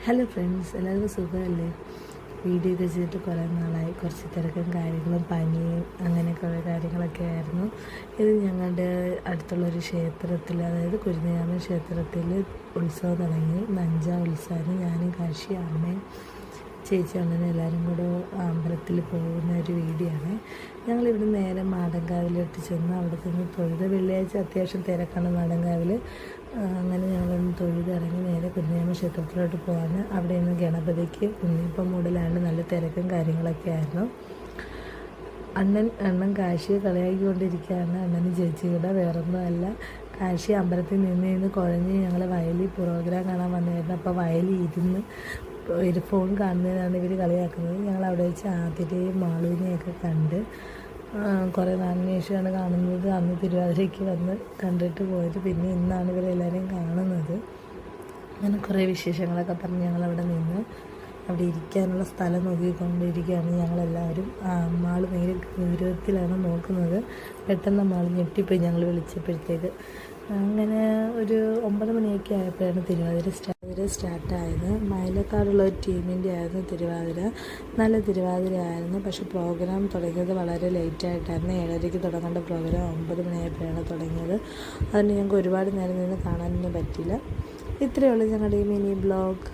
Hello friends, എല്ലാവർക്കും സുഖമല്ലേ? Video ഒക്കെ ചെയ്തിട്ട് കുറേ നാളായി. കുറച്ച് തിരക്കും കാര്യങ്ങളും പനിയും അങ്ങനെ കുറേ കാര്യങ്ങളൊക്കെ ആയിരുന്നു. ഇത് ഞങ്ങളുടെ അടുത്തുള്ളൊരു ക്ഷേത്രത്തിൽ, അതായത് കുരുന്നിയാമ ക്ഷേത്രത്തിൽ ഉത്സവം തുടങ്ങി. നഞ്ചാ ഉത്സവം. ഞാനും കാശി, അമ്മയും ചേച്ചി അണ്ണനും എല്ലാവരും കൂടെ അമ്പലത്തിൽ പോകുന്ന ഒരു വീഡിയോ ആണ്. ഞങ്ങളിവിടെ നേരെ മാടങ്കാവിലോട്ട് ചെന്ന് അവിടെ നിന്ന് തൊഴുത്. വെള്ളിയാഴ്ച അത്യാവശ്യം തിരക്കാണ് മാടങ്കാവിൽ. അങ്ങനെ ഞങ്ങളൊന്ന് തൊഴുതിറങ്ങി നേരെ കുരുന്നിയാമ ക്ഷേത്രത്തിലോട്ട് പോകാൻ. അവിടെ നിന്ന് ഗണപതിക്ക് ഉണ്ണിയപ്പം മൂടലാണ്. നല്ല തിരക്കും കാര്യങ്ങളൊക്കെ ആയിരുന്നു. അണ്ണൻ കാശിയെ കളിയാക്കിക്കൊണ്ടിരിക്കുകയാണ്. അണ്ണനും ചേച്ചിയുടെ വേറൊന്നുമല്ല. കാശി അമ്പലത്തിൽ നിന്ന് കുഴഞ്ഞ് ഞങ്ങൾ വയലിൽ പ്രോഗ്രാം കാണാൻ വന്നായിരുന്നു. അപ്പോൾ വയലിൽ ഇരുന്ന് ഒരു ഫോൺ കാണുന്നതിനാണ് ഇവർ കളിയാക്കുന്നത്. ഞങ്ങൾ അവിടെ വെച്ച് ആതിരയും മാളുവിനെയൊക്കെ കണ്ട് കുറേ നാളിന് ശേഷമാണ് കാണുന്നത്. അന്ന് തിരുവാതിരയ്ക്ക് വന്ന് കണ്ടിട്ട് പോയത്. പിന്നെ ഇന്നാണ് ഇവരെല്ലാവരെയും കാണുന്നത്. അങ്ങനെ കുറേ വിശേഷങ്ങളൊക്കെ പറഞ്ഞ് ഞങ്ങളവിടെ നിന്ന് അവിടെ ഇരിക്കാനുള്ള സ്ഥലം നോക്കിക്കൊണ്ടിരിക്കുകയാണ് ഞങ്ങളെല്ലാവരും. മാൾ ഭയങ്കര ഗൗരവത്തിലാണ് നോക്കുന്നത്. പെട്ടെന്ന് മാൾ ഞെട്ടിപ്പോയി ഞങ്ങൾ വിളിച്ചപ്പോഴത്തേക്ക്. അങ്ങനെ ഒരു 9 മണിയൊക്കെ ആയപ്പോഴാണ് തിരുവാതിര സ്റ്റാർട്ടായത്. മയിലക്കാടുള്ള ഒരു ടീമിൻ്റെ ആയിരുന്നു തിരുവാതിര. നല്ല തിരുവാതിര ആയിരുന്നു. പക്ഷേ പ്രോഗ്രാം തുടങ്ങിയത് വളരെ ലേറ്റായിട്ടായിരുന്നു. 7:30-ക്ക് തുടങ്ങേണ്ട പ്രോഗ്രാം 9 മണിയായപ്പോഴാണ് തുടങ്ങിയത്. അതിന് ഞങ്ങൾക്ക് ഒരുപാട് നേരം നിന്ന് കാണാനൊന്നും പറ്റിയില്ല. ഇത്രയേ ഉള്ളൂ ഞങ്ങളുടെ ഈ മിനി ബ്ലോഗ്.